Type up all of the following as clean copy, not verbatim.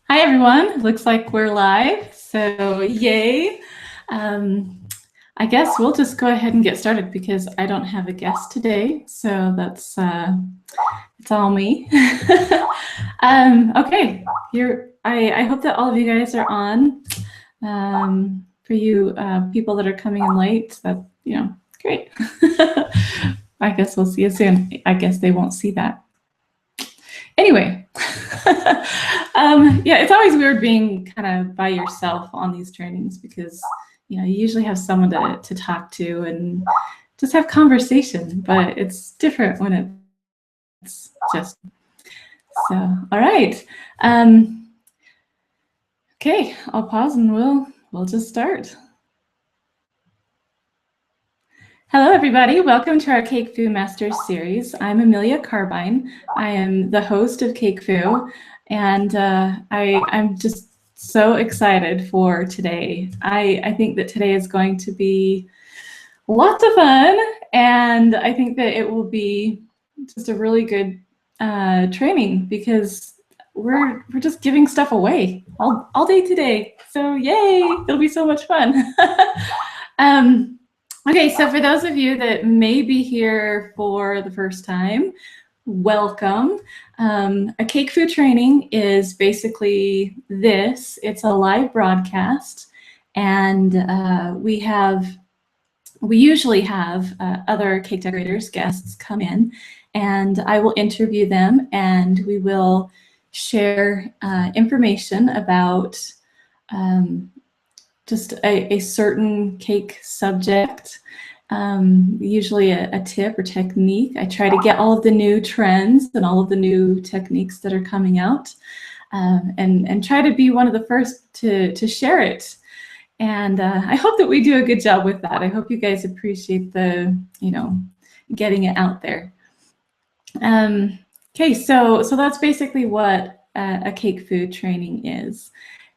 Hi, everyone. Looks like we're live, so yay. I guess we'll just go ahead and get started because I don't have a guest today, so that's it's all me. Okay, I hope that all of you guys are on. For you people that are coming in late, that great. I guess we'll see you soon. I guess they won't see that. Anyway, yeah, it's always weird being kind of by yourself on these trainings because you usually have someone to talk to and just have conversation, but it's different when it's just so. All right, okay, I'll pause and we'll just start. Hello, everybody. Welcome to our CakeFu Masters series. I'm Amelia Carbine. I am the host of CakeFu, and I'm just so excited for today. I think that today is going to be lots of fun, and I think that it will be just a really good training because we're just giving stuff away all day today. So yay! It'll be so much fun. Okay, so for those of you that may be here for the first time, welcome. A CakeFu training is basically this. It's a live broadcast, and we usually have other cake decorators, guests come in, and I will interview them, and we will share information about just a certain cake subject, usually a tip or technique. I try to get all of the new trends and all of the new techniques that are coming out, and try to be one of the first to share it. And I hope that we do a good job with that. I hope you guys appreciate the, getting it out there. Okay, so that's basically what a CakeFu training is.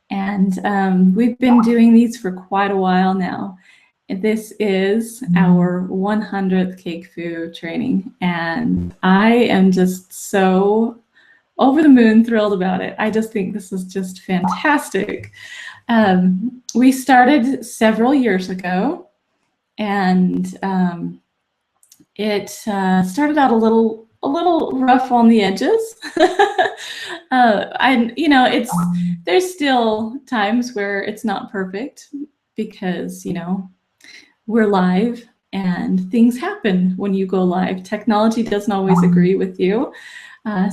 And we've been doing these for quite a while now. This is our 100th CakeFu training, and I am just so over the moon thrilled about it. I just think this is just fantastic. We started several years ago, and it started out a little rough on the edges. There's still times where it's not perfect because, we're live and things happen when you go live. Technology doesn't always agree with you.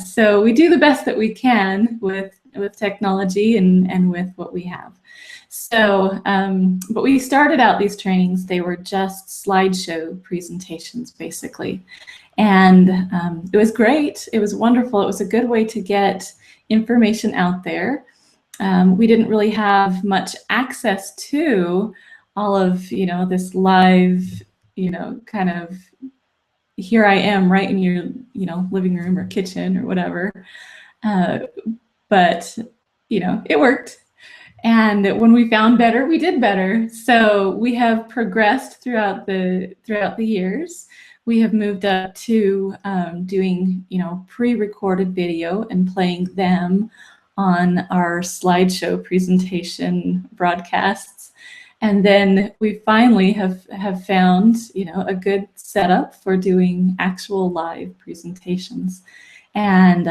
So we do the best that we can with technology and with what we have. So, but we started out these trainings, they were just slideshow presentations, basically. And it was great. It was wonderful. It was a good way to get information out there. We didn't really have much access to all of, this live, kind of, here I am right in your, living room or kitchen or whatever. But, it worked. And when we found better, we did better. So we have progressed throughout the years. We have moved up to doing, pre-recorded video and playing them on our slideshow presentation broadcasts. And then we finally have found, a good setup for doing actual live presentations. And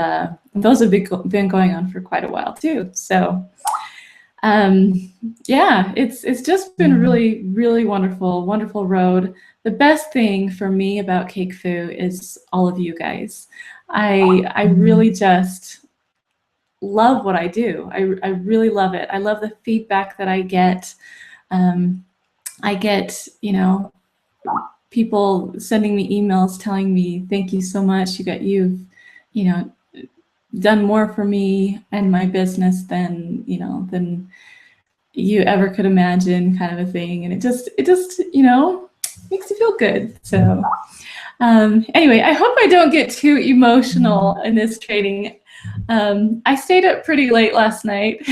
those have been going on for quite a while too. So yeah, it's just been really, really wonderful road. The best thing for me about CakeFu is all of you guys. I really just love what I do. I really love it. I love the feedback that I get. I get, people sending me emails telling me, thank you so much. You've done more for me and my business than you ever could imagine, kind of a thing. And it just makes you feel good. So anyway, I hope I don't get too emotional in this training. I stayed up pretty late last night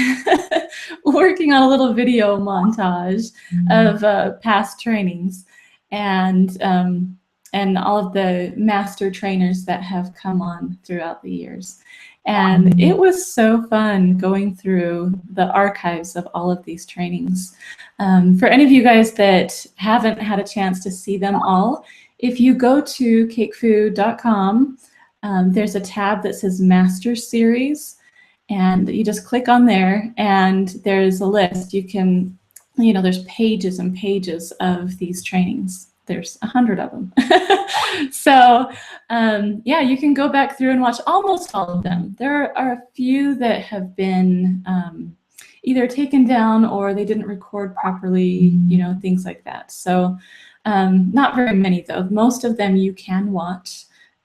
working on a little video montage of past trainings and all of the master trainers that have come on throughout the years. And it was so fun going through the archives of all of these trainings. For any of you guys that haven't had a chance to see them all, if you go to cakefu.com, there's a tab that says Master Series, and you just click on there and there's a list. You can, there's pages and pages of these trainings. There's 100 of them. So yeah, you can go back through and watch almost all of them. There are a few that have been either taken down or they didn't record properly, things like that. So not very many though. Most of them you can watch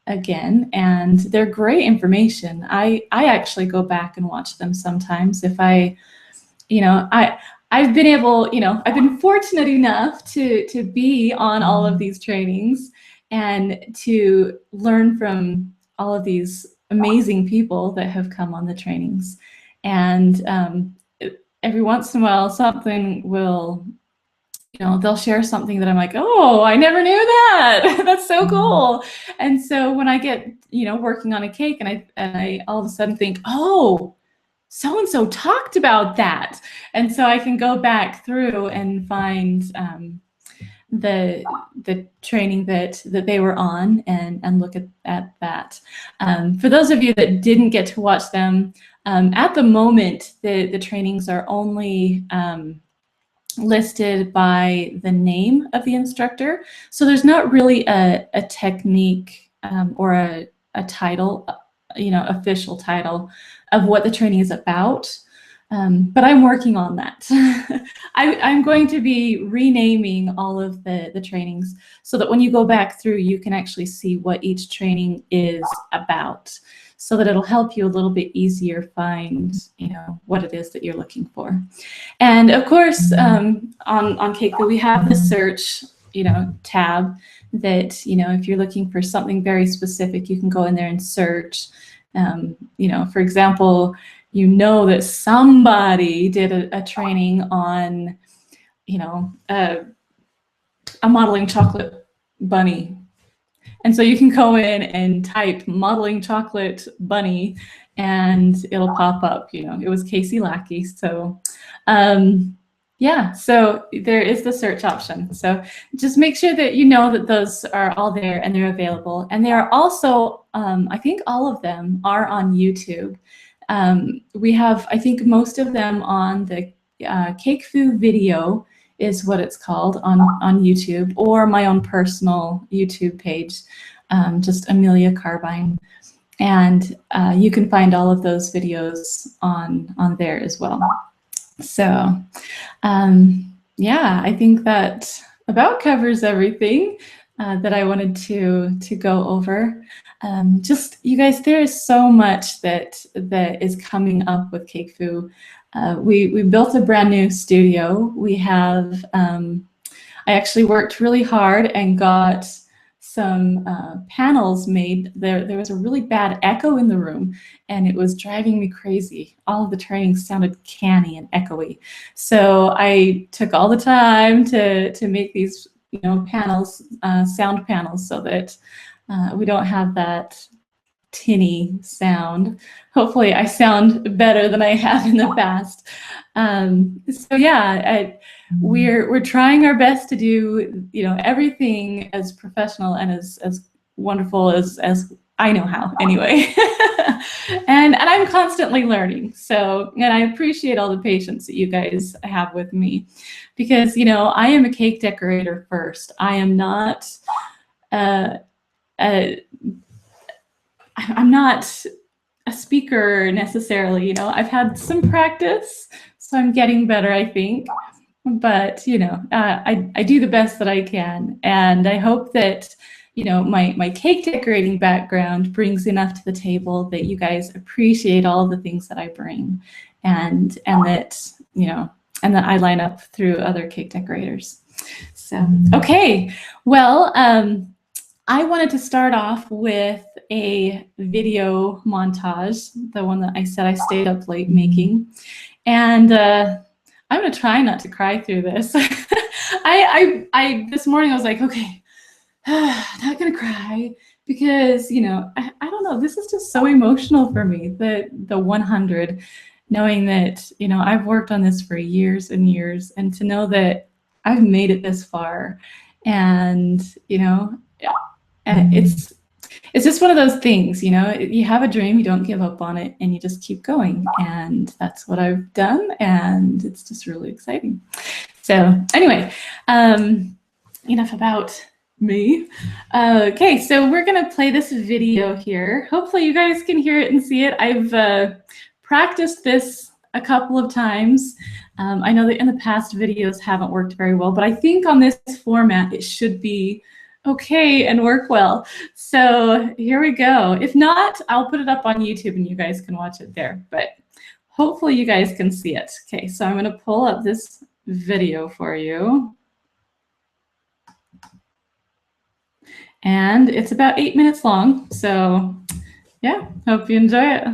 again, and they're great information. I actually go back and watch them sometimes if I've been able, I've been fortunate enough to be on all of these trainings and to learn from all of these amazing people that have come on the trainings. And every once in a while, something will, they'll share something that I'm like, oh, I never knew that. That's so cool. And so when I get, working on a cake and I all of a sudden think, oh, so-and-so talked about that. And so I can go back through and find the training that they were on and look at that. For those of you that didn't get to watch them, at the moment, the trainings are only listed by the name of the instructor. So there's not really a technique or a title, official title of what the training is about. But I'm working on that. I'm going to be renaming all of the trainings so that when you go back through, you can actually see what each training is about, so that it'll help you a little bit easier find, what it is that you're looking for. And of course, on CakeFu, we have the search, tab that, if you're looking for something very specific, you can go in there and search. For example, that somebody did a training on, a modeling chocolate bunny. And so you can go in and type modeling chocolate bunny and it'll pop up, it was Casey Lackey. So yeah, so there is the search option. So just make sure that that those are all there and they're available. And they are also, I think all of them are on YouTube. We have, I think, most of them on the CakeFu video is what it's called on YouTube, or my own personal YouTube page, just Amelia Carbine. And you can find all of those videos on there as well. So yeah, I think that about covers everything that I wanted to go over. Just, you guys, there is so much that is coming up with CakeFu. We built a brand new studio. We have, I actually worked really hard and got some panels made. There was a really bad echo in the room and it was driving me crazy. All of the trainings sounded canny and echoey. So I took all the time to make these panels, sound panels, so that we don't have that tinny sound. Hopefully I sound better than I have in the past. So yeah, we're trying our best to do everything as professional and as wonderful as I know how anyway. and I'm constantly learning. So, and I appreciate all the patience that you guys have with me, because I am a cake decorator first. I am not I'm not a speaker necessarily. I've had some practice, so I'm getting better, I think. But I do the best that I can, and I hope that my cake decorating background brings enough to the table that you guys appreciate all of the things that I bring, and that and that I line up through other cake decorators. So okay, well, I wanted to start off with a video montage, the one that I said I stayed up late making, and I'm gonna try not to cry through this. I this morning I was like, okay, not gonna cry because, you know, I don't know, this is just so emotional for me, the 100, knowing that, you know, I've worked on this for years and years, and to know that I've made it this far. And, you know, it's just one of those things, you know, you have a dream, you don't give up on it, and you just keep going. And that's what I've done, and it's just really exciting. So anyway, enough about me. Okay, so we're gonna play this video here. Hopefully you guys can hear it and see it. I've practiced this a couple of times. I know that in the past videos haven't worked very well, but I think on this format it should be okay and work well. So here we go. If not, I'll put it up on YouTube and you guys can watch it there, but hopefully you guys can see it. Okay, so I'm gonna pull up this video for you. And it's about 8 minutes long, so yeah, hope you enjoy it.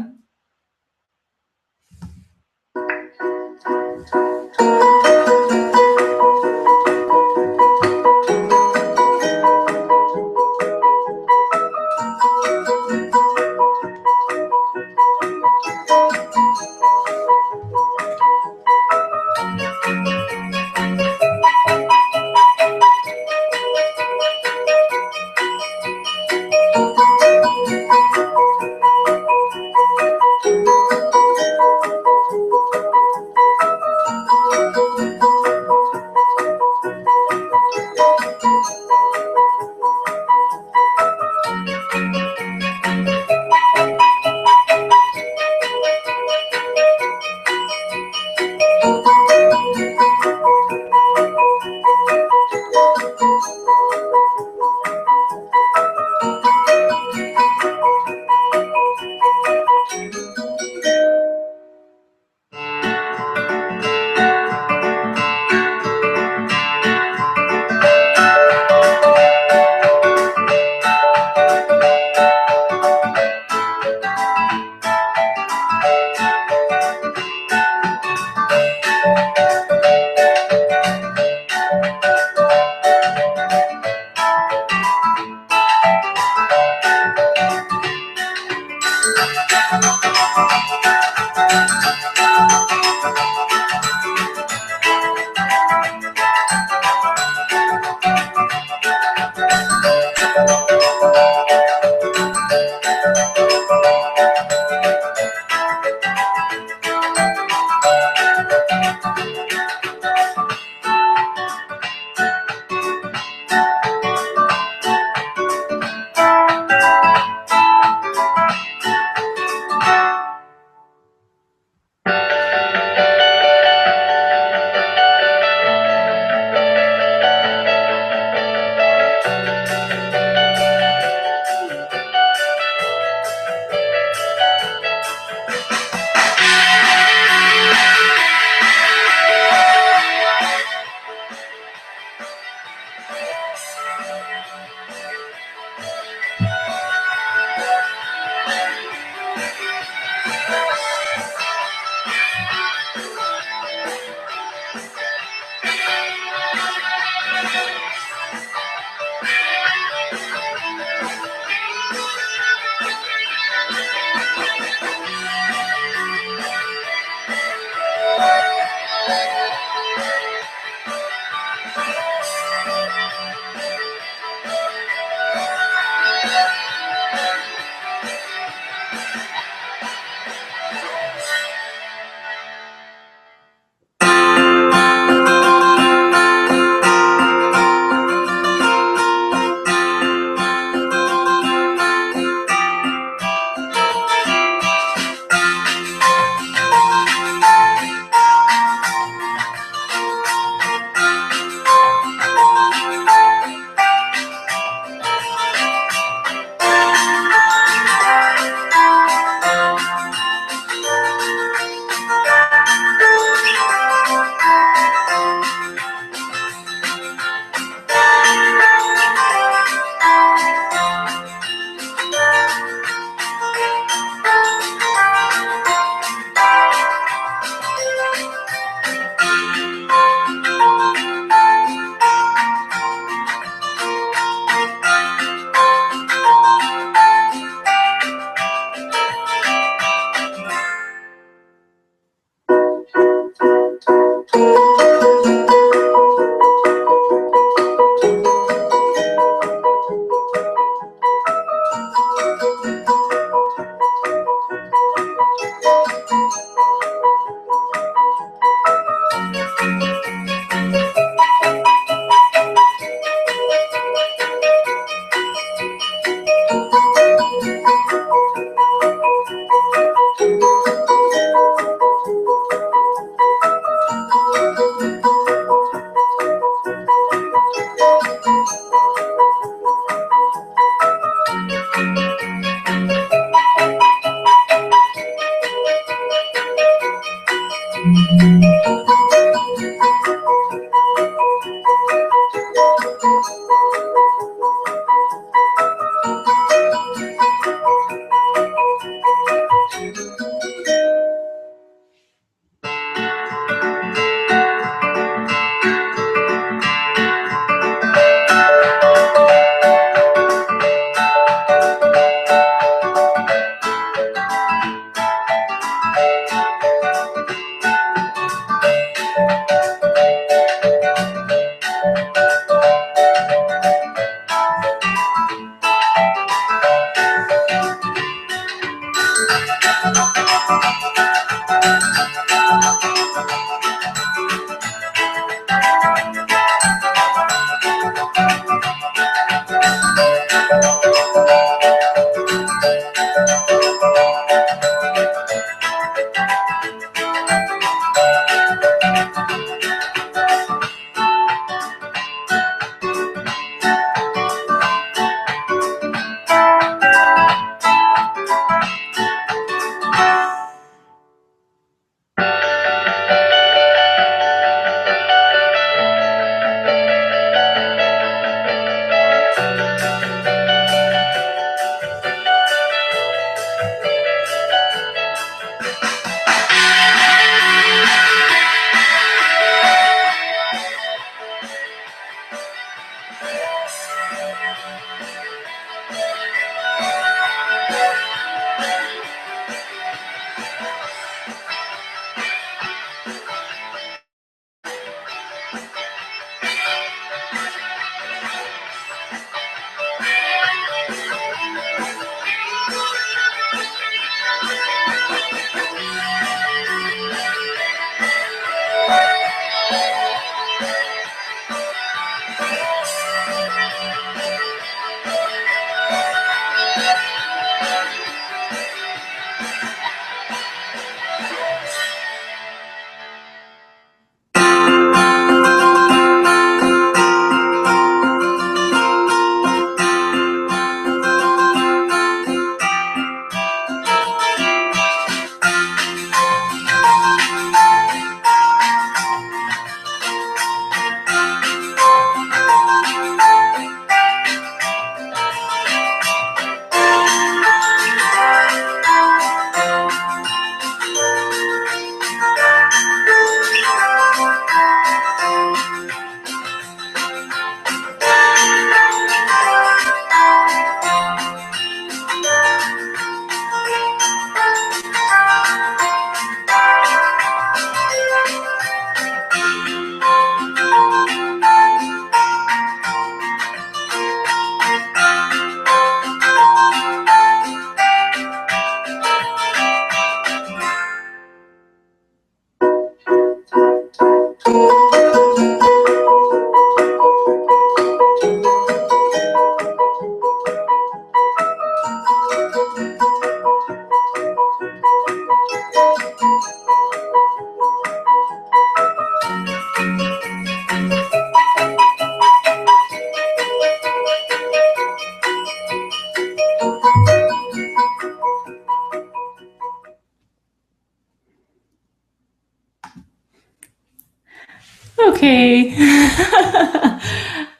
Okay.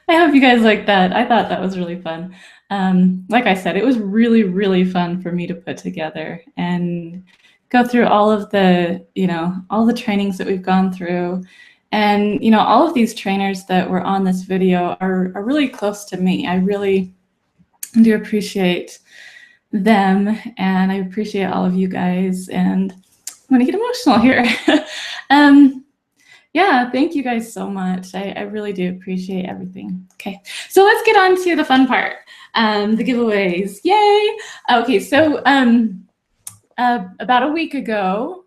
I hope you guys liked that. I thought that was really fun. Like I said, it was really, really fun for me to put together and go through all of the, all the trainings that we've gone through. And, all of these trainers that were on this video are really close to me. I really do appreciate them, and I appreciate all of you guys. And I'm gonna get emotional here. Yeah, thank you guys so much. I really do appreciate everything. Okay, so let's get on to the fun part, the giveaways. Yay! Okay, so about a week ago,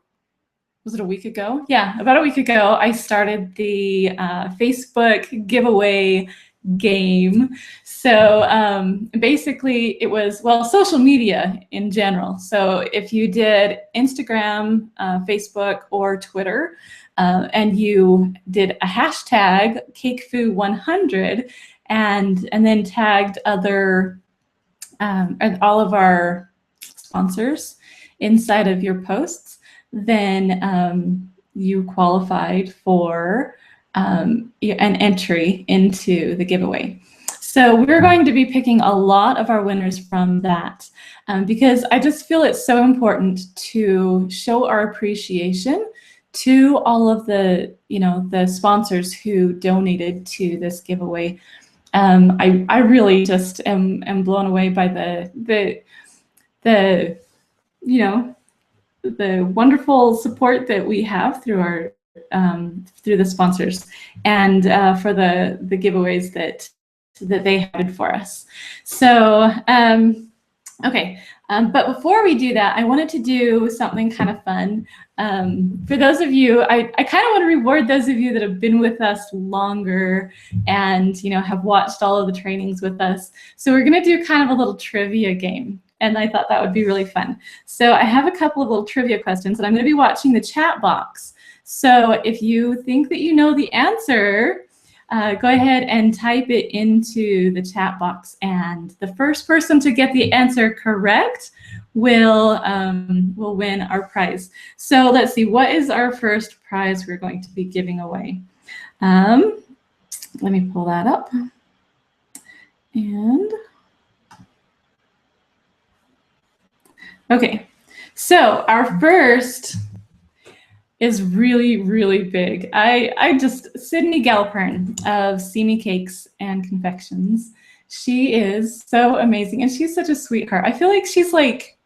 was it a week ago? Yeah, about a week ago, I started the Facebook giveaway game. So basically it was, well, social media in general. So if you did Instagram, Facebook, or Twitter, and you did a hashtag CakeFu100 and then tagged other all of our sponsors inside of your posts, then you qualified for an entry into the giveaway. So we're going to be picking a lot of our winners from that because I just feel it's so important to show our appreciation to all of the, the sponsors who donated to this giveaway. I really just am blown away by the wonderful support that we have through our through the sponsors and for the giveaways that they had for us. So okay, but before we do that, I wanted to do something kind of fun. For those of you, I kind of want to reward those of you that have been with us longer and have watched all of the trainings with us. So we're going to do kind of a little trivia game. And I thought that would be really fun. So I have a couple of little trivia questions, and I'm going to be watching the chat box. So if you think that you know the answer, go ahead and type it into the chat box. And the first person to get the answer correct will win our prize. So let's see, what is our first prize we're going to be giving away? Let me pull that up. And okay, so our first is really, really big. Sydney Galpern of See Me Cakes and Confections. She is so amazing, and she's such a sweetheart. I feel like she's like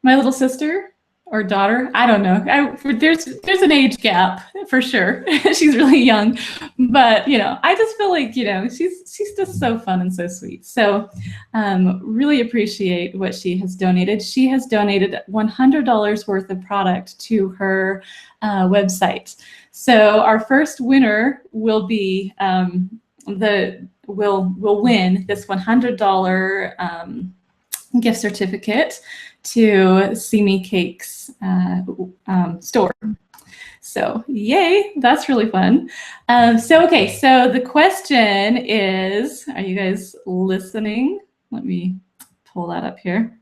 my little sister or daughter. I don't know. There's an age gap for sure. She's really young, but I just feel like she's just so fun and so sweet. So really appreciate what she has donated. She has donated $100 worth of product to her website. So our first winner will be will win this $100 gift certificate to See Me Cakes store. So yay, that's really fun. Okay, so the question is, are you guys listening? Let me pull that up here.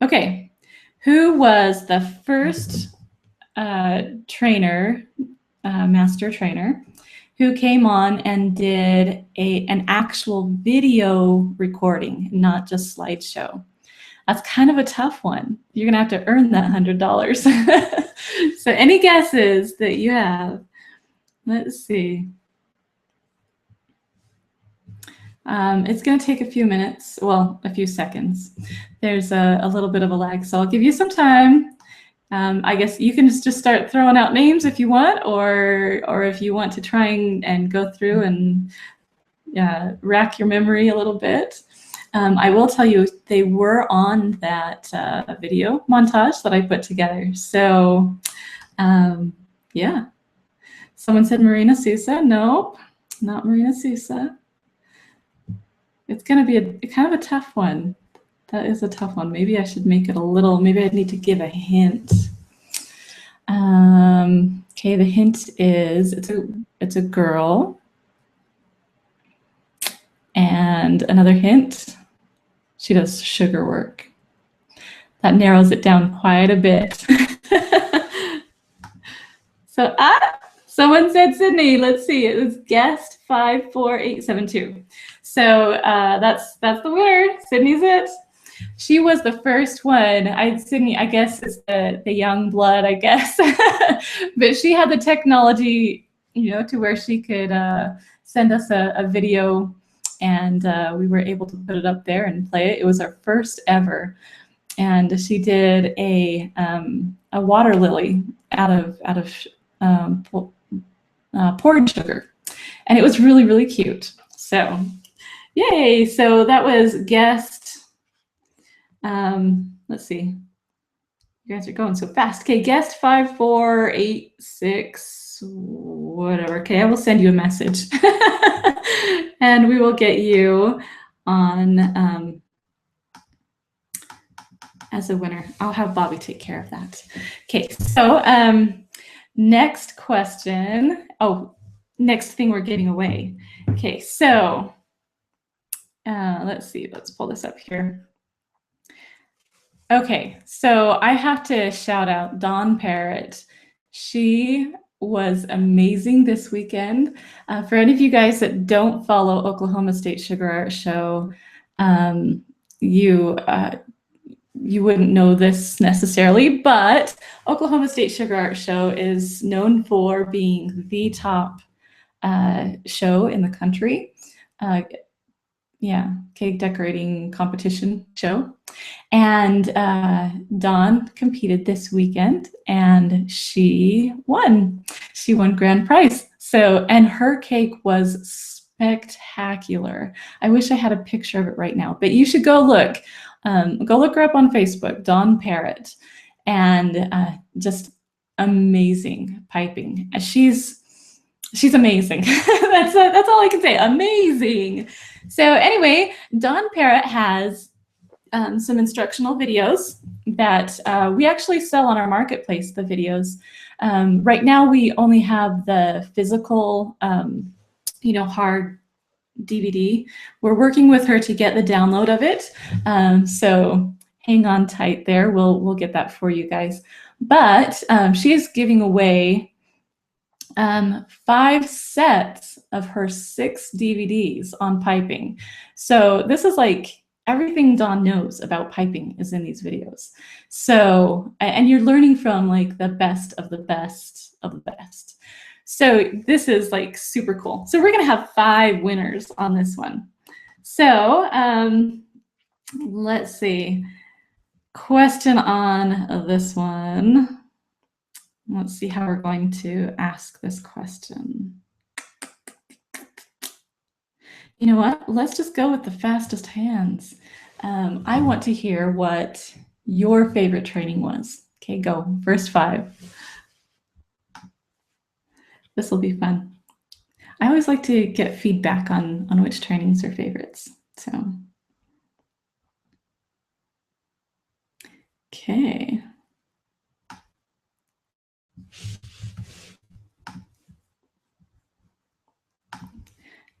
Okay, who was the first trainer, master trainer, who came on and did an actual video recording, not just slideshow? That's kind of a tough one. You're gonna have to earn that $100. So any guesses that you have? Let's see. It's gonna take a few minutes, well, a few seconds. There's a little bit of a lag, so I'll give you some time. I guess you can just start throwing out names if you want, or if you want to try and go through and rack your memory a little bit. I will tell you, they were on that video montage that I put together. So Yeah. Someone said Marina Sousa. Nope, not Marina Sousa. It's going to be a kind of a tough one. That is a tough one. Maybe I should make it a little, maybe I need to give a hint. Okay, the hint is it's a girl. And another hint, she does sugar work. That narrows it down quite a bit. So someone said Sydney. Let's see. It was guest 54872. So that's the winner. Sydney's it. She was the first one. Sydney, I guess, is the young blood, I guess. But she had the technology, you know, to where she could send us a video, and we were able to put it up there and play it. It was our first ever. And she did a water lily out of poured sugar, and it was really, really cute. So yay. So that was guest, let's see, you guys are going so fast. Okay, guest 5486 whatever. Okay, I will send you a message and we will get you on as a winner. I'll have Bobby take care of that. Okay, so next question. Oh, next thing we're getting away. Okay, so let's see, let's pull this up here. Okay, so I have to shout out Dawn Parrott. She was amazing this weekend. For any of you guys that don't follow Oklahoma State Sugar Art Show, you wouldn't know this necessarily, but Oklahoma State Sugar Art Show is known for being the top show in the country. Yeah, cake decorating competition show. And Dawn competed this weekend and she won. She won grand prize. So, and her cake was spectacular. I wish I had a picture of it right now, but you should go look. Go look her up on Facebook, Dawn Parrott, and just amazing piping. She's amazing. That's all I can say. Amazing. So anyway, Dawn Parrott has some instructional videos that we actually sell on our marketplace, the videos. Right now we only have the physical, hard DVD. We're working with her to get the download of it. So hang on tight there. We'll get that for you guys. But she is giving away 5 sets of her 6 DVDs on piping. So this is like everything Dawn knows about piping is in these videos. So, and you're learning from like the best of the best of the best. So this is like super cool. So we're gonna have 5 winners on this one. So let's see. Question on this one. Let's see how we're going to ask this question. You know what? Let's just go with the fastest hands. I want to hear what your favorite training was. Okay, go. First 5. This will be fun. I always like to get feedback on which trainings are favorites. So, okay.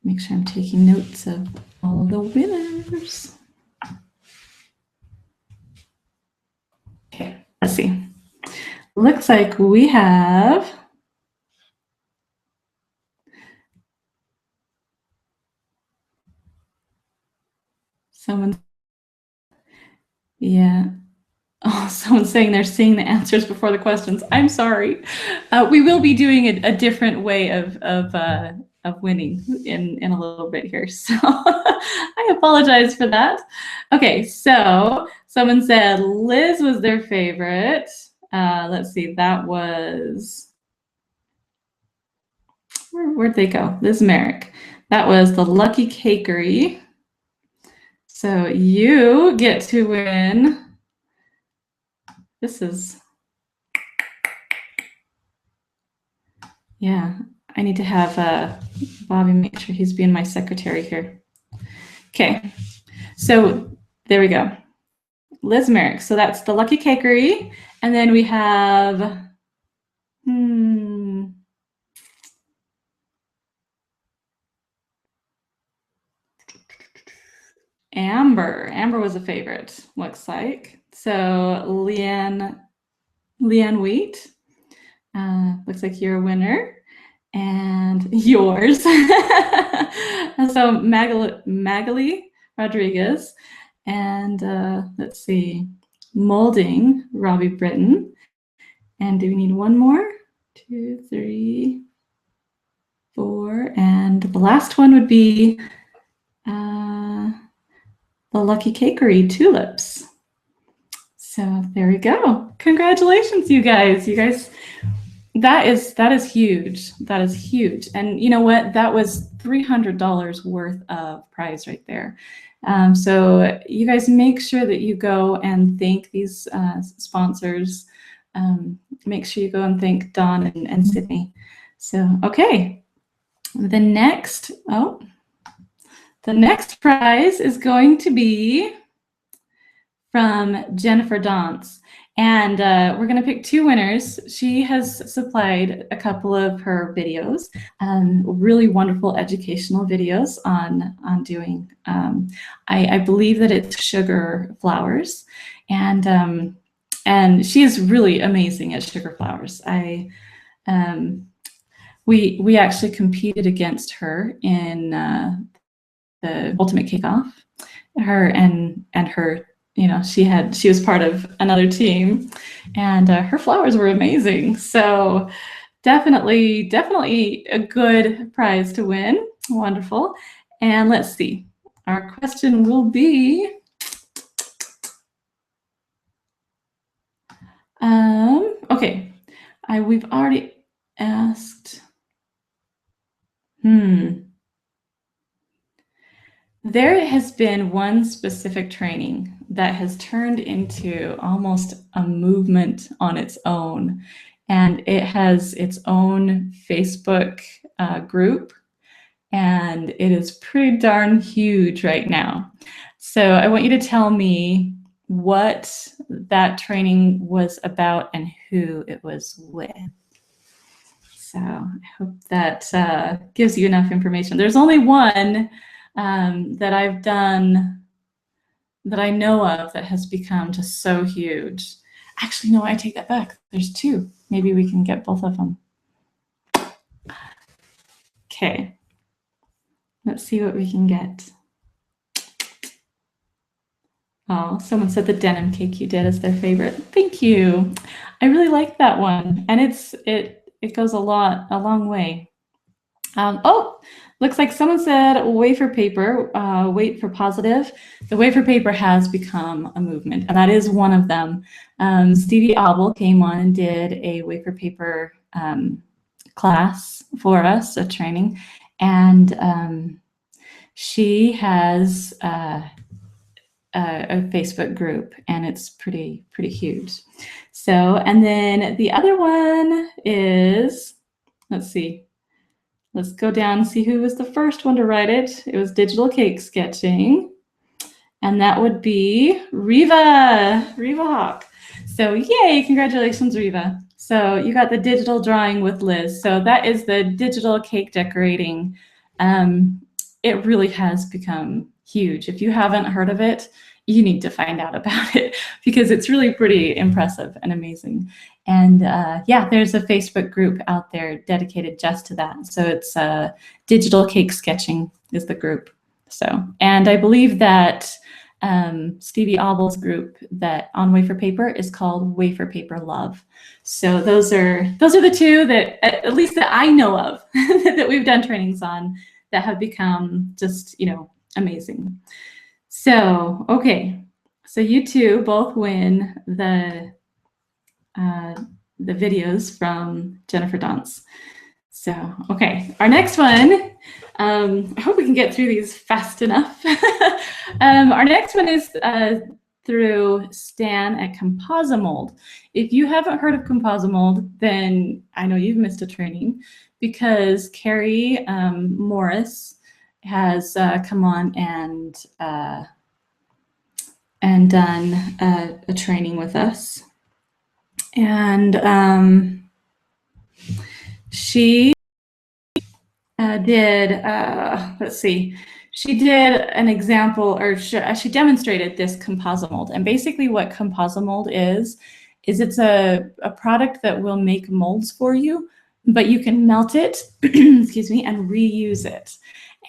Make sure I'm taking notes of all of the winners. Okay, let's see. Looks like we have someone. Yeah. Oh, someone's saying they're seeing the answers before the questions. I'm sorry. We will be doing a different way of winning in a little bit here. So I apologize for that. Okay, so someone said Liz was their favorite. Let's see, that was, where'd they go? Liz Merrick. That was the Lucky Cakery. So you get to win. This is Yeah, I need to have Bobby make sure he's being my secretary here. Okay, so there we go. Liz Merrick. So that's the Lucky Cakery. And then we have, Amber. Amber was a favorite, looks like. So Leanne Wheat. Looks like you're a winner. And yours. So Magali Rodriguez. And let's see, Molding, Robbie Britton. And do we need one more? 2, 3, 4. And the last one would be the Lucky Cakery Tulips. So there we go. Congratulations, you guys. You guys, that is huge. That is huge. And you know what? That was $300 worth of prize right there. So you guys make sure that you go and thank these sponsors. Make sure you go and thank Dawn and Sydney. So, okay. The next prize is going to be from Jennifer Dance. And we're going to pick 2 winners. She has supplied a couple of her videos, really wonderful educational videos on doing, I believe that it's sugar flowers. And she is really amazing at sugar flowers. We actually competed against her in the Ultimate Cake Off. Her and her, you know, she was part of another team, and her flowers were amazing. So definitely a good prize to win. Wonderful. And let's see, our question will be, okay, we've already asked, there has been one specific training that has turned into almost a movement on its own, and it has its own Facebook group, and it is pretty darn huge right now. So I want you to tell me what that training was about and who it was with. So I hope that gives you enough information. There's only one that I've done that I know of that has become just so huge. Actually, no, I take that back. There's 2. Maybe we can get both of them. Okay. Let's see what we can get. Oh, someone said the denim cake you did is their favorite. Thank you. I really like that one. And it goes a long way. Oh, looks like someone said wafer paper, wait for positive. The wafer paper has become a movement, and that is one of them. Stevie Obel came on and did a wafer paper class for us, a training, and she has a Facebook group, and it's pretty huge. So, and then the other one is, let's see. Let's go down and see who was the first one to write it. It was Digital Cake Sketching, and that would be Riva Hawk. So yay, congratulations, Riva. So you got the digital drawing with Liz. So that is the digital cake decorating. It really has become huge. If you haven't heard of it, you need to find out about it because it's really pretty impressive and amazing. And yeah, there's a Facebook group out there dedicated just to that. So it's Digital Cake Sketching is the group. So, and I believe that Stevie Obel's group that on wafer paper is called Wafer Paper Love. So those are the 2 that at least that I know of that we've done trainings on that have become just, you know, amazing. So, okay, so you 2 both win the videos from Jennifer Dance. So, okay, our next one, I hope we can get through these fast enough. Our next one is through Stan at Composimold. If you haven't heard of Composimold, then I know you've missed a training, because Carrie Morris has come on and done a training with us. And she did, let's see, she did an example, or she demonstrated this Composimold. And basically what Composimold is it's a product that will make molds for you, but you can melt it, excuse me, and reuse it.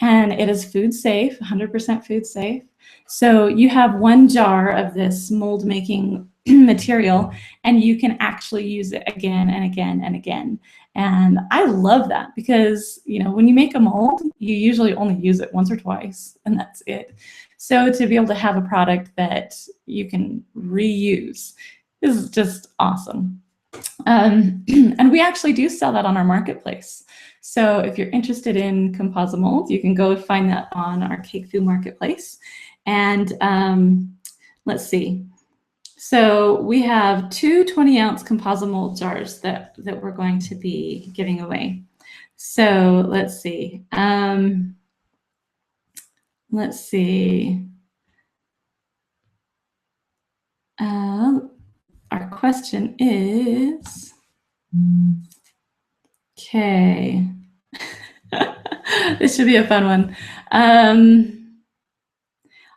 And it is food safe, 100% food safe. So you have one jar of this mold making material, and you can actually use it again and again and again. And I love that, because, you know, when you make a mold, you usually only use it once or twice, and that's it. So to be able to have a product that you can reuse is just awesome. And we actually do sell that on our marketplace. So if you're interested in Composimold, you can go find that on our CakeFu marketplace. And let's see. So we have 2 20-ounce Composimold jars that we're going to be giving away. So let's see. Let's see. Our question is, okay. This should be a fun one.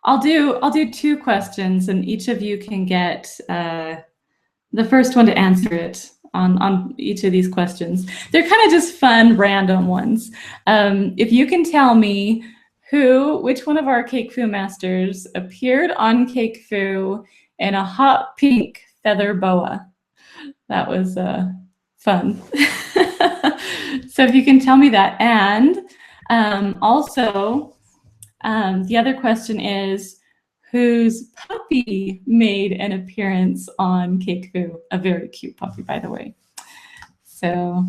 I'll do 2 questions, and each of you can get the first one to answer it on each of these questions. They're kind of just fun, random ones. If you can tell me which one of our CakeFu masters appeared on CakeFu in a hot pink feather boa. That was fun. So if you can tell me that. And also, the other question is, whose puppy made an appearance on CakeFu? A very cute puppy, by the way. So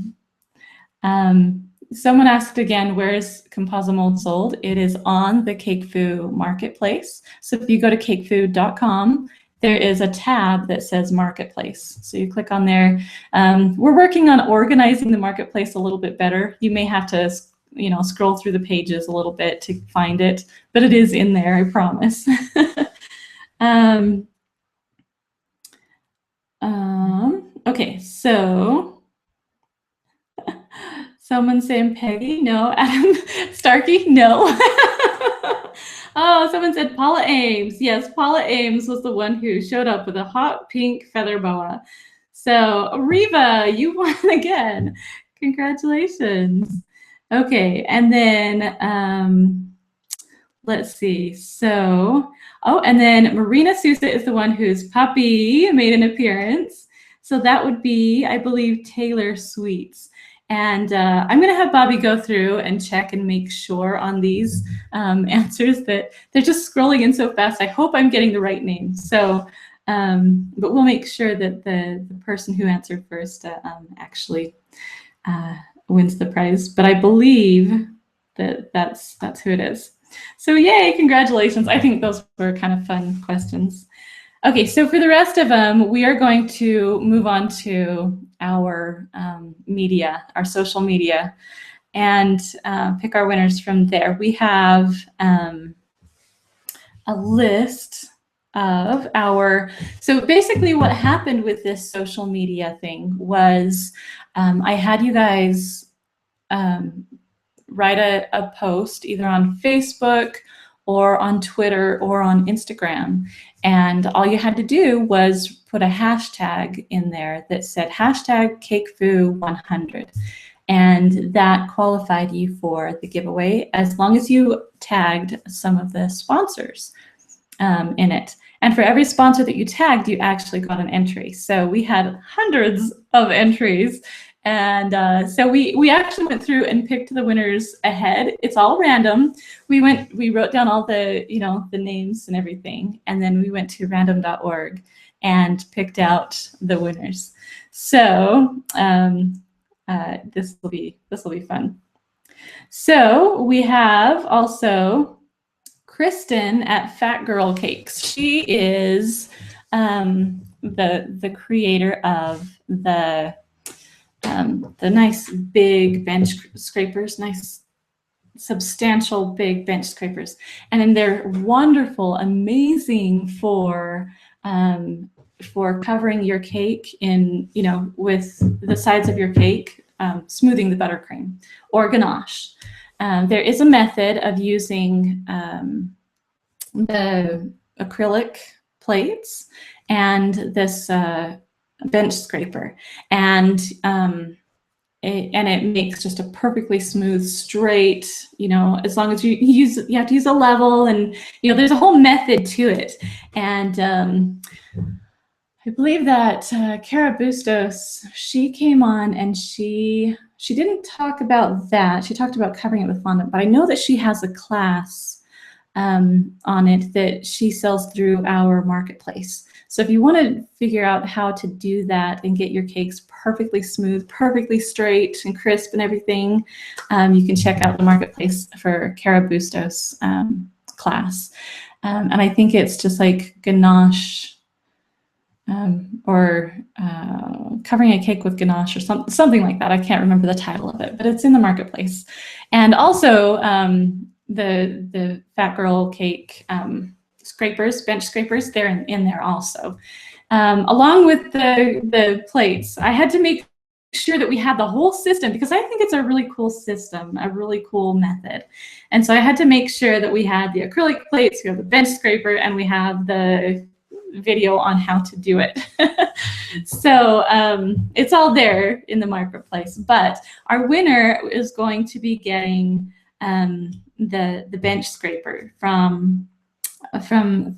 someone asked again, where is Composimold sold? It is on the CakeFu marketplace. So if you go to cakefu.com, there is a tab that says marketplace. So you click on there. We're working on organizing the marketplace a little bit better. You may have to, you know, scroll through the pages a little bit to find it, but it is in there, I promise. Okay, so someone saying Peggy, no. Adam Starkey, no. Oh, someone said Paula Ames. Yes, Paula Ames was the one who showed up with a hot pink feather boa. So Reva, you won again. Congratulations. Okay, and then let's see. So, oh, and then Marina Sousa is the one whose puppy made an appearance. So that would be, I believe, Taylor Sweets. And I'm going to have Bobby go through and check and make sure on these answers that they're just scrolling in so fast. I hope I'm getting the right name. So, but we'll make sure that the person who answered first actually wins the prize. But I believe that that's who it is. So yay, congratulations. I think those were kind of fun questions. Okay, so for the rest of them, we are going to move on to our media, our social media, and pick our winners from there. We have a list of so basically what happened with this social media thing was I had you guys write a post either on Facebook or on Twitter or on Instagram. And all you had to do was put a hashtag in there that said hashtag CakeFu100. And that qualified you for the giveaway as long as you tagged some of the sponsors in it. And for every sponsor that you tagged, you actually got an entry. So we had hundreds of entries. And so we actually went through and picked the winners ahead. It's all random. We wrote down all the, you know, the names and everything, and then we went to random.org and picked out the winners. So this will be fun. So we have also Kristen at Fat Girl Cakes. She is the creator of the nice big bench scrapers, nice substantial big bench scrapers, and then they're wonderful, amazing for covering your cake in, you know, with the sides of your cake, smoothing the buttercream or ganache. There is a method of using the acrylic plates and this bench scraper, and it makes just a perfectly smooth, straight, you know, as long as you have to use a level, and, you know, there's a whole method to it. And I believe that Cara Bustos, she came on and she didn't talk about that. She talked about covering it with fondant, but I know that she has a class on it that she sells through our marketplace. So if you want to figure out how to do that and get your cakes perfectly smooth, perfectly straight and crisp and everything, you can check out the marketplace for Cara Bustos class. And I think it's just like ganache or covering a cake with ganache or something like that. I can't remember the title of it, but it's in the marketplace. And also the Fat Girl Cake scrapers, bench scrapers, they're in there also. Along with the plates, I had to make sure that we had the whole system, because I think it's a really cool system, a really cool method. And so I had to make sure that we had the acrylic plates, we have the bench scraper, and we have the video on how to do it. So it's all there in the marketplace, but our winner is going to be getting the bench scraper from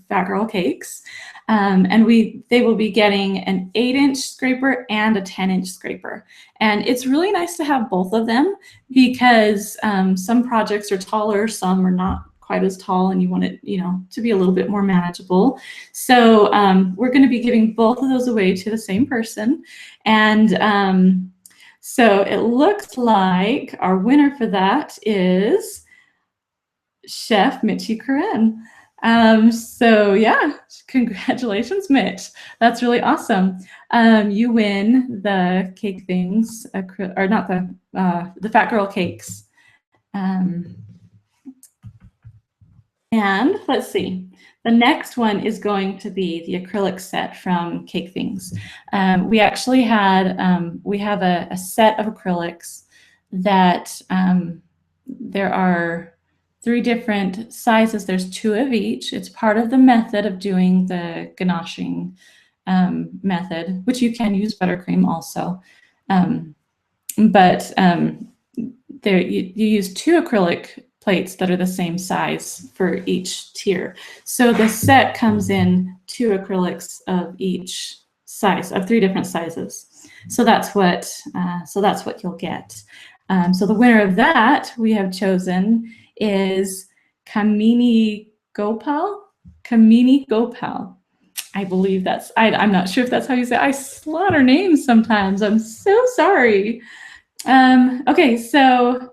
Fat Girl Cakes, and they will be getting an 8-inch scraper and a 10-inch scraper. And it's really nice to have both of them, because some projects are taller, some are not quite as tall, and you want it, you know, to be a little bit more manageable. So we're going to be giving both of those away to the same person. And so it looks like our winner for that is Chef Mitchie Karen. So yeah, congratulations, Mitch. That's really awesome. You win the cake things, or not the Fat Girl Cakes. And let's see, the next one is going to be the acrylic set from Cake Things. We actually we have a set of acrylics that there are 3 different sizes. There's 2 of each. It's part of the method of doing the ganaching method, which you can use buttercream also. But there you use 2 acrylic plates that are the same size for each tier. So the set comes in 2 acrylics of each size, of 3 different sizes. So that's what you'll get. So the winner of that we have chosen is Kamini Gopal. Kamini Gopal. I believe that's, I'm not sure if that's how you say it. I slaughter names sometimes. I'm so sorry. Okay, so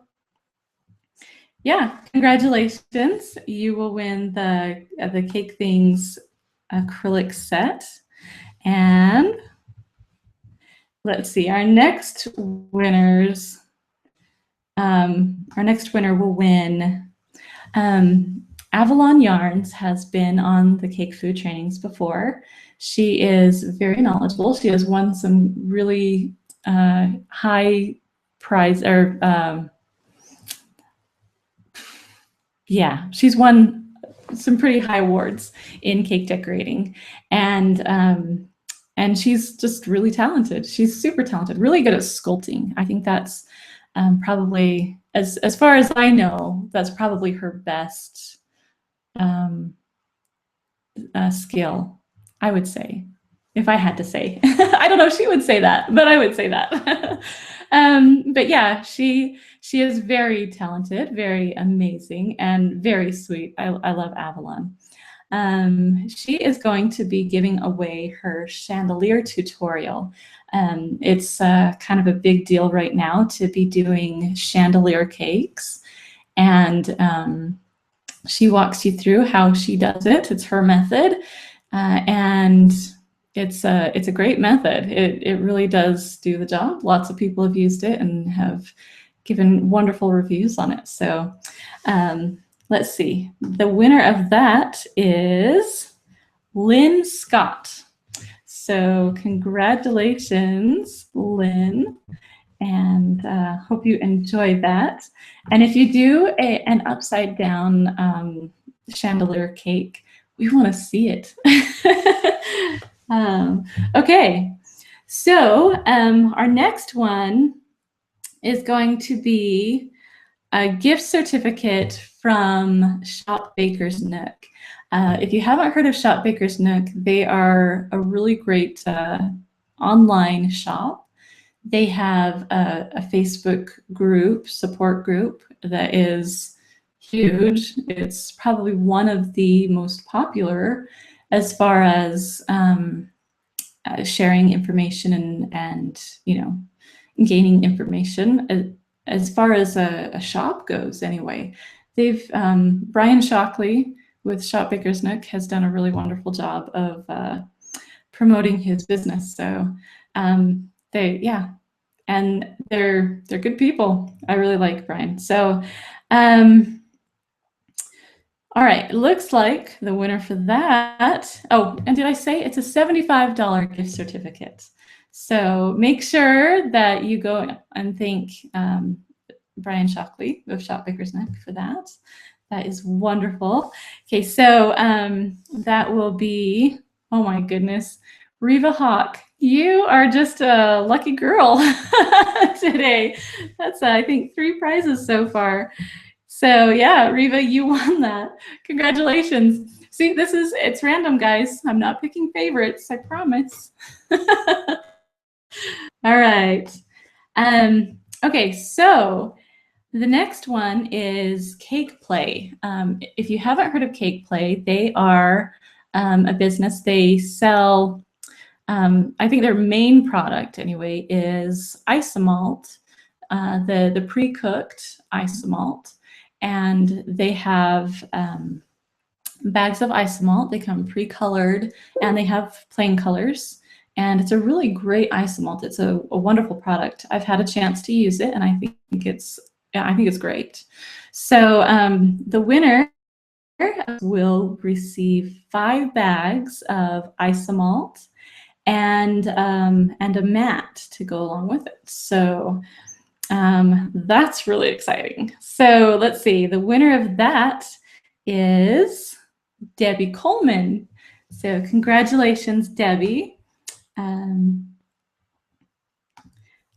yeah, congratulations. You will win the Cake Things acrylic set. And let's see, our next winner will win. Avalon Yarns has been on the CakeFu trainings before. She is very knowledgeable. She has won some really high prize, or yeah, she's won some pretty high awards in cake decorating, and she's just really talented. She's super talented, really good at sculpting. I think that's probably, as far as I know, that's probably her best skill, I would say, if I had to say. I don't know if she would say that, but I would say that. But yeah, she is very talented, very amazing, and very sweet. I love Avalon. She is going to be giving away her chandelier tutorial. It's kind of a big deal right now to be doing chandelier cakes, and she walks you through how she does it. It's her method, and it's a great method. It really does do the job. Lots of people have used it and have given wonderful reviews on it. So let's see. The winner of that is Lynn Scott. So congratulations, Lynn, and hope you enjoy that. And if you do an upside down chandelier cake, we want to see it. Okay, so our next one is going to be a gift certificate from Shop Baker's Nook. If you haven't heard of Shop Baker's Nook, they are a really great online shop. They have a Facebook group, support group, that is huge. It's probably one of the most popular as far as sharing information and you know, gaining information. As far as a shop goes anyway. They've, Brian Shockley with Shop Baker's Nook has done a really wonderful job of promoting his business. So yeah, and they're good people. I really like Brian. So all right, it looks like the winner for that, oh, and did I say it's a $75 gift certificate? So make sure that you go and thank Brian Shockley of Shop Baker's Nook for that. That is wonderful. Okay, so that will be, oh my goodness, Reva Hawk. You are just a lucky girl today. That's, I think, 3 prizes so far. So yeah, Reva, you won that. Congratulations. See, it's random, guys. I'm not picking favorites, I promise. All right. Okay, so the next one is Cake Play. If you haven't heard of Cake Play, they are a business. They sell, I think their main product anyway is isomalt, the pre-cooked isomalt. And they have bags of isomalt. They come pre-colored and they have plain colors. And it's a really great isomalt. It's a wonderful product. I've had a chance to use it and I think it's great. So the winner will receive 5 bags of isomalt and a mat to go along with it. So that's really exciting. So let's see, the winner of that is Debbie Coleman. So congratulations, Debbie.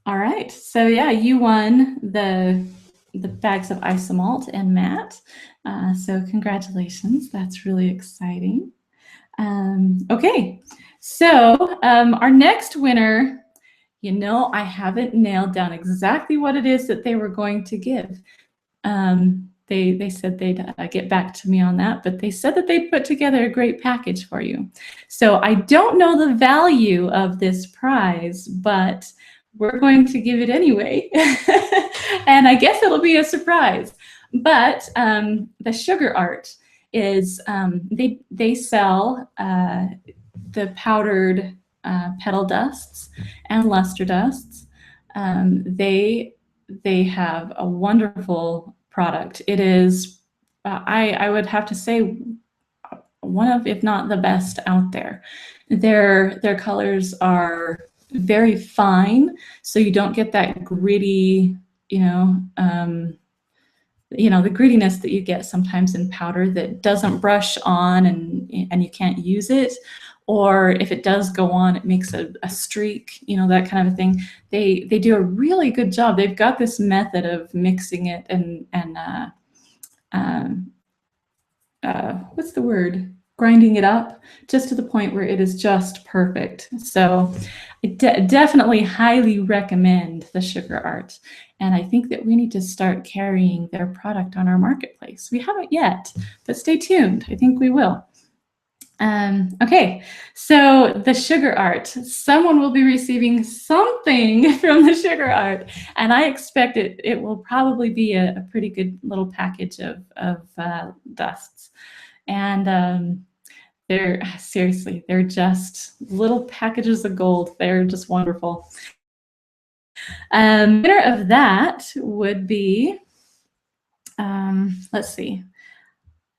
All right, so yeah, you won the bags of isomalt and mat. So congratulations, that's really exciting. Okay, so our next winner, you know, I haven't nailed down exactly what it is that they were going to give. They said they'd get back to me on that, but they said that they'd put together a great package for you. So I don't know the value of this prize, but we're going to give it anyway. And I guess it'll be a surprise. But the sugar art is, they sell the powdered petal dusts and luster dusts. They have a wonderful product. It is, I would have to say, one of, if not the best out there. Their colors are very fine, so you don't get that gritty, the grittiness that you get sometimes in powder that doesn't brush on and you can't use it. Or if it does go on, it makes a streak, that kind of a thing. They do a really good job. They've got this method of mixing it and what's the word? Grinding it up just to the point where it is just perfect. So I definitely highly recommend the sugar art. And I think that we need to start carrying their product on our marketplace. We haven't yet, but stay tuned. I think we will. Okay, so the sugar art. Someone will be receiving something from the sugar art, and I expect it will probably be a pretty good little package of dusts. And they're seriously, they're just little packages of gold. They're just wonderful. Winner of that would be, let's see,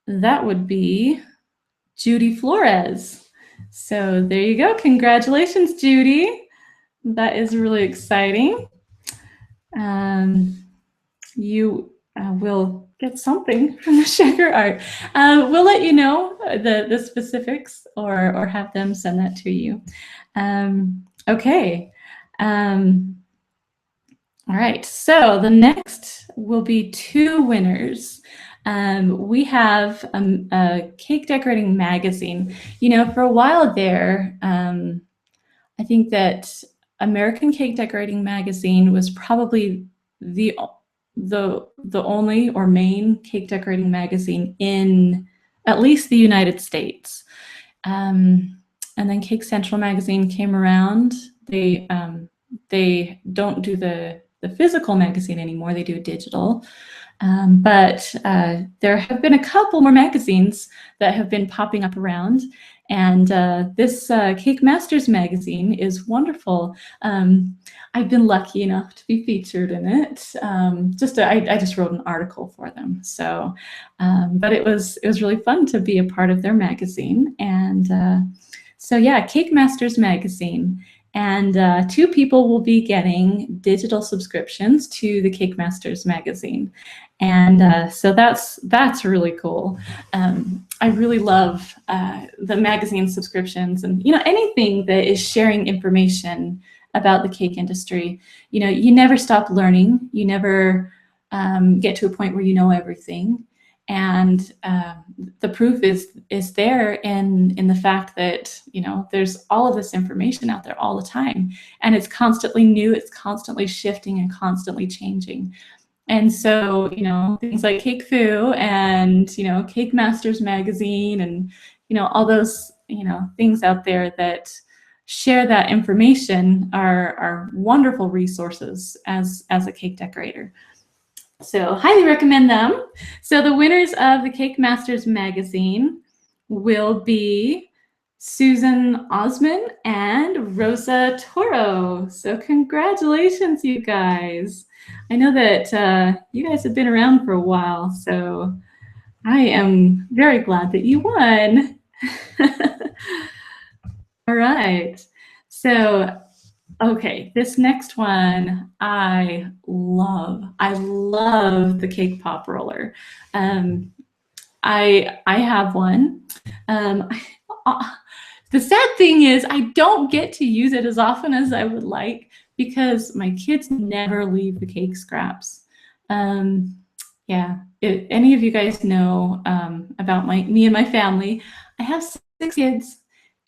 that would be Judy Flores. So there you go. Congratulations, Judy. That is really exciting. You will get something from the sugar art. We'll let you know the specifics or have them send that to you. Okay. All right, so the next will be 2 winners. We have a cake decorating magazine. You know, for a while there, I think that American Cake Decorating Magazine was probably the only or main cake decorating magazine in at least the United States. And then Cake Central magazine came around. They don't do the physical magazine anymore. They do digital. But there have been a couple more magazines that have been popping up around. And this Cake Masters magazine is wonderful. I've been lucky enough to be featured in it. I just wrote an article for them. So, but it was really fun to be a part of their magazine. And so yeah, Cake Masters magazine. And 2 people will be getting digital subscriptions to the Cake Masters magazine. And so that's really cool. I really love the magazine subscriptions, and you know, anything that is sharing information about the cake industry. You know, you never stop learning. You never get to a point where you know everything. And the proof is there in the fact that, you know, there's all of this information out there all the time, and it's constantly new, it's constantly shifting and constantly changing. And so, you know, things like CakeFu and, you know, Cake Masters magazine and, you know, all those, you know, things out there that share that information are wonderful resources as a cake decorator. So highly recommend them. So the winners of the Cake Masters magazine will be Susan Osman and Rosa Toro. So congratulations, you guys. I know that you guys have been around for a while, so I am very glad that you won. All right. So okay, this next one I love. I love the cake pop roller. I have one. The sad thing is I don't get to use it as often as I would like because my kids never leave the cake scraps. Yeah, any of you guys know about me and my family, I have 6 kids.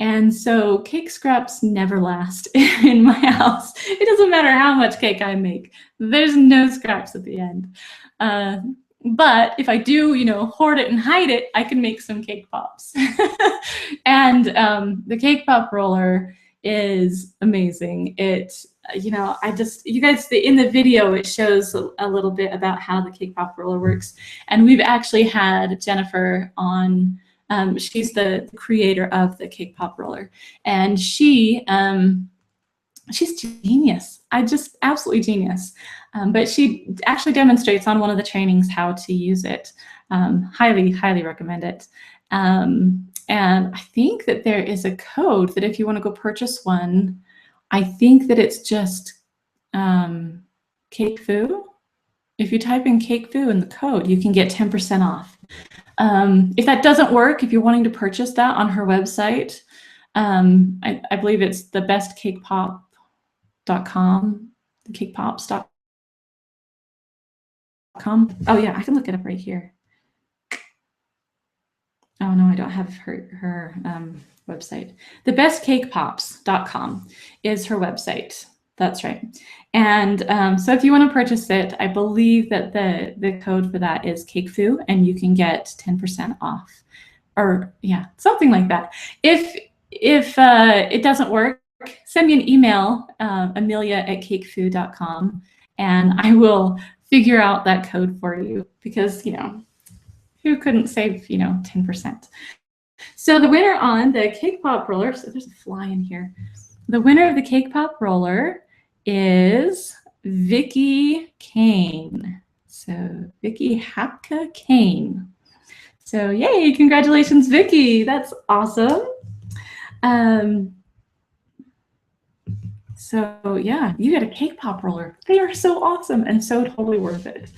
And so cake scraps never last in my house. It doesn't matter how much cake I make. There's no scraps at the end. But if I do, you know, hoard it and hide it, I can make some cake pops. And the cake pop roller is amazing. You know, you guys, in the video, it shows a little bit about how the cake pop roller works. And we've actually had Jennifer on. She's the creator of the cake pop roller, and she's genius. Just absolutely genius. But she actually demonstrates on one of the trainings how to use it. Highly, highly recommend it. And I think that there is a code that if you want to go purchase one, I think that it's just CakeFu. If you type in CakeFu in the code, you can get 10% off. If that doesn't work, if you're wanting to purchase that on her website, I believe it's thebestcakepop.com, cakepops.com. Oh yeah, I can look it up right here. Oh no, I don't have her website. Thebestcakepops.com is her website. That's right. And so if you want to purchase it, I believe that the code for that is CakeFu, and you can get 10% off. or yeah, something like that. If it doesn't work, send me an email, amelia@cakefu.com, and I will figure out that code for you, because, you know, who couldn't save, you know, 10%? So the winner on the cake pop roller, so there's a fly in here. The winner of the cake pop roller is Vicky Kane. So Vicky Hapka Kane. So yay, congratulations, Vicky. That's awesome. So yeah, you get a cake pop roller. They are so awesome and so totally worth it.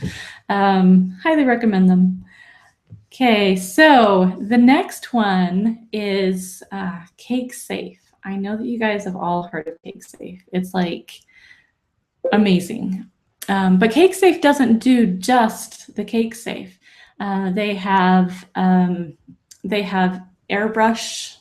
Highly recommend them. Okay, so the next one is CakeSafe. I know that you guys have all heard of CakeSafe. It's like amazing. But CakeSafe doesn't do just the CakeSafe. They have airbrush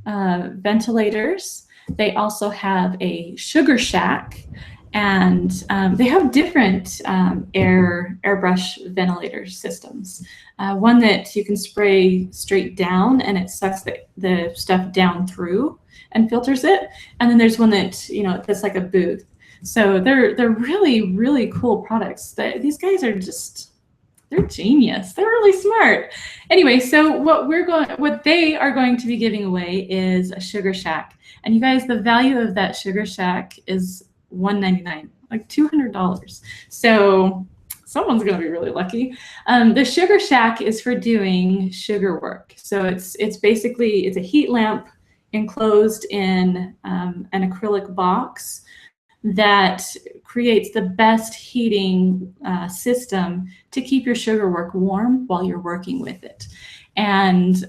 ventilators. They also have a sugar shack, and they have different airbrush ventilator systems. One that you can spray straight down and it sucks the stuff down through and filters it. And then there's one that, you know, that's like a booth. So they're really, really cool products. These guys are just, they're genius. They're really smart. Anyway, so what they are going to be giving away is a sugar shack. And you guys, the value of that sugar shack is $199, like $200. So someone's going to be really lucky. The sugar shack is for doing sugar work. So it's basically, it's a heat lamp enclosed in an acrylic box that creates the best heating system to keep your sugar work warm while you're working with it. And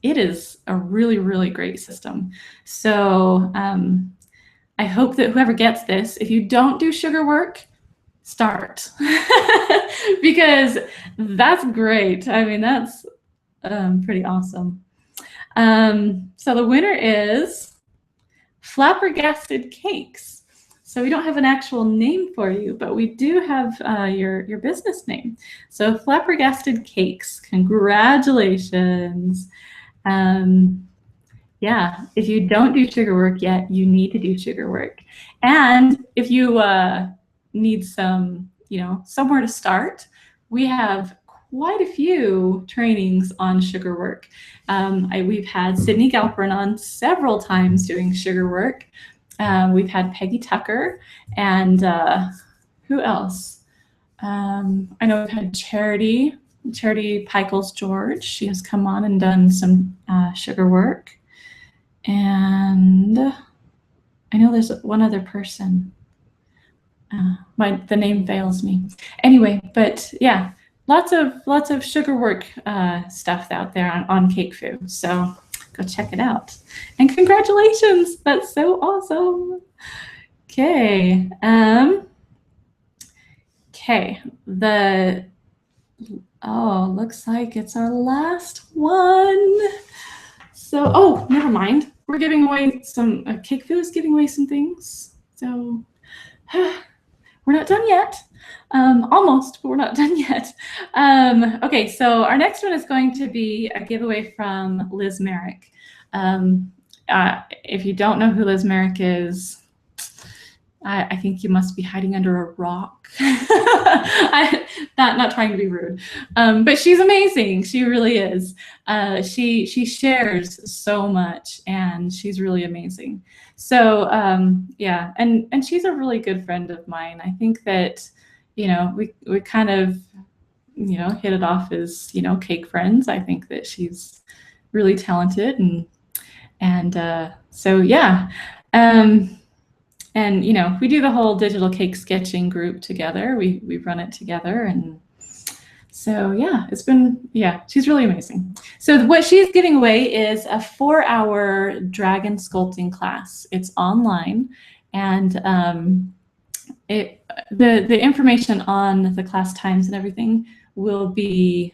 it is a really, really great system. So I hope that whoever gets this, if you don't do sugar work, start. Because that's great. I mean, that's pretty awesome. So the winner is Flabbergasted Cakes. So we don't have an actual name for you, but we do have your business name. So Flabbergasted Cakes, congratulations. Yeah, if you don't do sugar work yet, you need to do sugar work. And if you need some, you know, somewhere to start, we have quite a few trainings on sugar work. We've had Sydney Galperin on several times doing sugar work. We've had Peggy Tucker, and who else? I know we've had Charity Pickles George. She has come on and done some sugar work. And I know there's one other person. The name fails me. Anyway, but yeah, lots of sugar work stuff out there on CakeFu. So go check it out. And congratulations, that's so awesome. Okay. Okay. Looks like it's our last one. So, oh, never mind. We're giving away some, CakeFu is giving away some things. So we're not done yet. Almost, but we're not done yet. Okay, so our next one is going to be a giveaway from Liz Merrick. If you don't know who Liz Merrick is, I think you must be hiding under a rock. Not trying to be rude, but she's amazing. She really is. She shares so much, and she's really amazing. So yeah, and she's a really good friend of mine. I think that, you know, we kind of, you know, hit it off as, you know, cake friends. I think that she's really talented, and so yeah. And, you know, we do the whole digital cake sketching group together. We run it together. And so, yeah, it's been, yeah, she's really amazing. So what she's giving away is a 4-hour dragon sculpting class. It's online. And the information on the class times and everything will be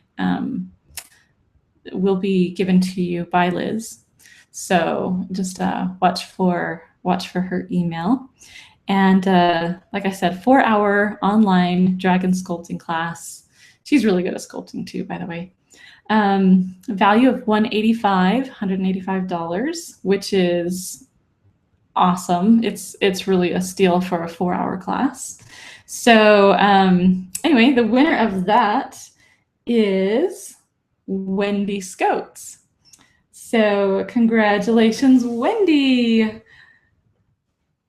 given to you by Liz. So just watch for her email. And like I said, 4-hour online dragon sculpting class. She's really good at sculpting too, by the way. Value of $185, which is awesome. It's really a steal for a 4-hour class. So anyway, the winner of that is Wendy Scotes. So congratulations, Wendy.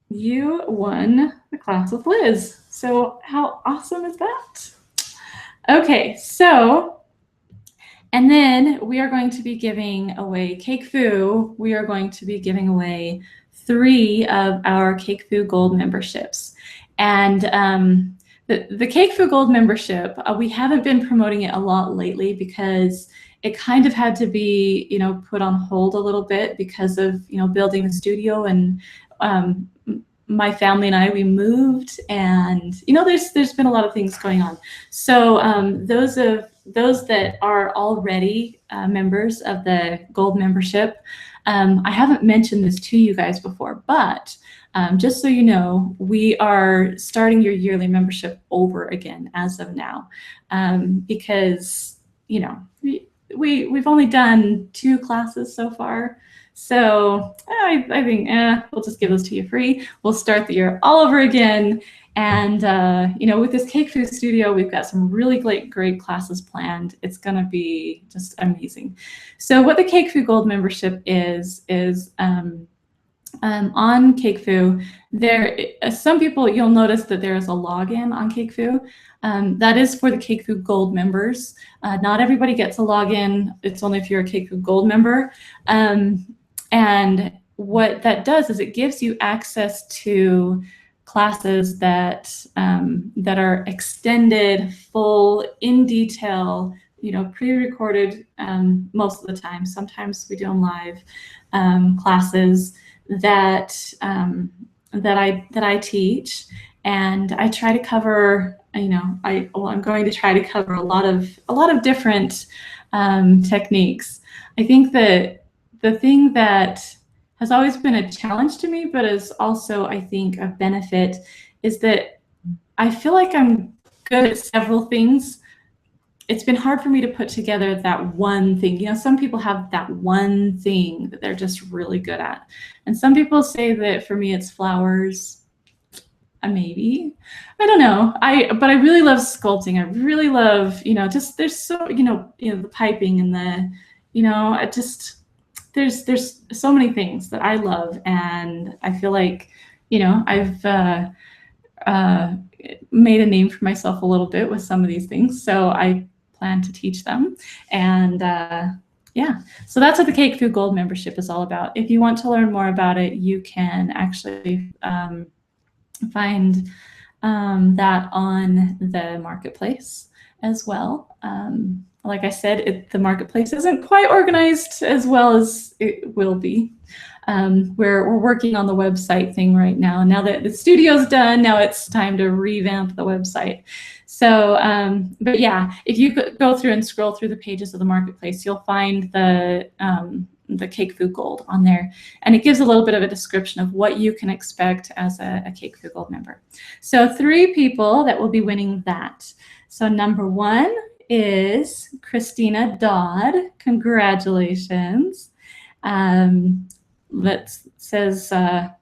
You won the class with Liz. So how awesome is that? Okay, so, and then we are going to be giving away CakeFu. We are going to be giving away 3 of our CakeFu Gold memberships. And the CakeFu Gold membership, we haven't been promoting it a lot lately because it kind of had to be, put on hold a little bit because of, building the studio, and my family and I, we moved, and there's been a lot of things going on. So those that are already members of the Gold membership, I haven't mentioned this to you guys before, but just so you know, we are starting your yearly membership over again as of now, because we've only done 2 classes so far. So I think we'll just give those to you free. We'll start the year all over again. And with this CakeFu studio, we've got some really great classes planned. It's going to be just amazing. So what the CakeFu Gold membership is on CakeFu, some people, you'll notice that there is a login on CakeFu. That is for the CakeFu Gold members. Not everybody gets a login. It's only if you're a CakeFu Gold member. And what that does is it gives you access to classes that are extended, full, in detail, pre-recorded most of the time. Sometimes we do them live classes that I teach, and I try to cover. I'm going to try to cover a lot of different techniques. I think that the thing that has always been a challenge to me, but is also, I think, a benefit, is that I feel like I'm good at several things. It's been hard for me to put together that one thing. Some people have that one thing that they're just really good at. And some people say that for me it's flowers. Maybe. I don't know. But I really love sculpting. I really love, just there's so, the piping and the, there's so many things that I love, and I feel like, I've made a name for myself a little bit with some of these things. So I plan to teach them. And yeah, so that's what the CakeFu Gold membership is all about. If you want to learn more about it, you can actually find that on the marketplace as well. Like I said, the marketplace isn't quite organized as well as it will be. We're working on the website thing right now. Now that the studio's done, now it's time to revamp the website. So, but yeah, if you go through and scroll through the pages of the marketplace, you'll find the CakeFu Gold on there, and it gives a little bit of a description of what you can expect as a CakeFu Gold member. So 3 people that will be winning that. So number 1 is Christina Dodd. Congratulations. Says I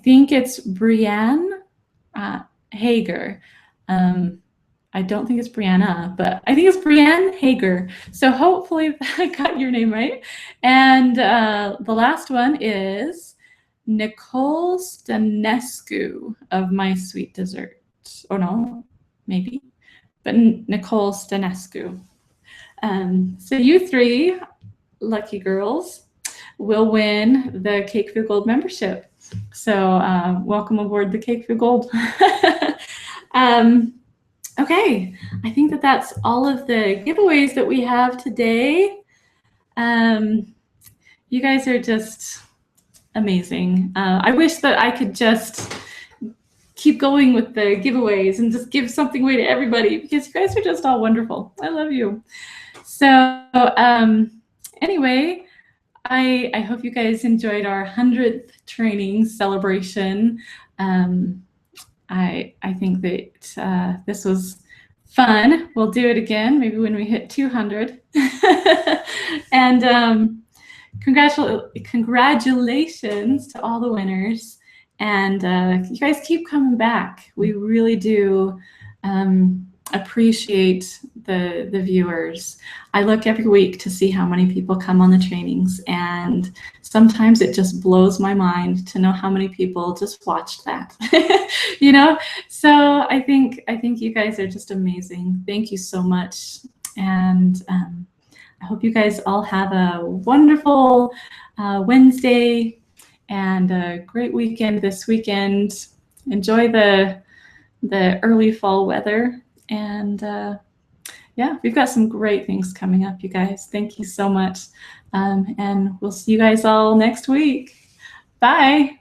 think it's Brianne Hager. I don't think it's Brianna, but I think it's Brianne Hager. So hopefully I got your name right. And the last one is Nicole Stanescu of My Sweet Dessert. Or no, maybe, but Nicole Stanescu. So you 3 lucky girls will win the CakeFu Gold membership. So welcome aboard the CakeFu Gold. Okay, I think that's all of the giveaways that we have today. You guys are just amazing. I wish that I could just keep going with the giveaways and just give something away to everybody, because you guys are just all wonderful. I love you. So anyway, I hope you guys enjoyed our 100th training celebration. I think that this was Fun. We'll do it again, maybe when we hit 200. And congratulations to all the winners. And you guys keep coming back. We really do appreciate the viewers. I look every week to see how many people come on the trainings, and sometimes it just blows my mind to know how many people just watched that. You know, so I think you guys are just amazing. Thank you so much. And I hope you guys all have a wonderful Wednesday and a great weekend this weekend. Enjoy the early fall weather. And yeah, we've got some great things coming up, you guys. Thank you so much. And we'll see you guys all next week. Bye.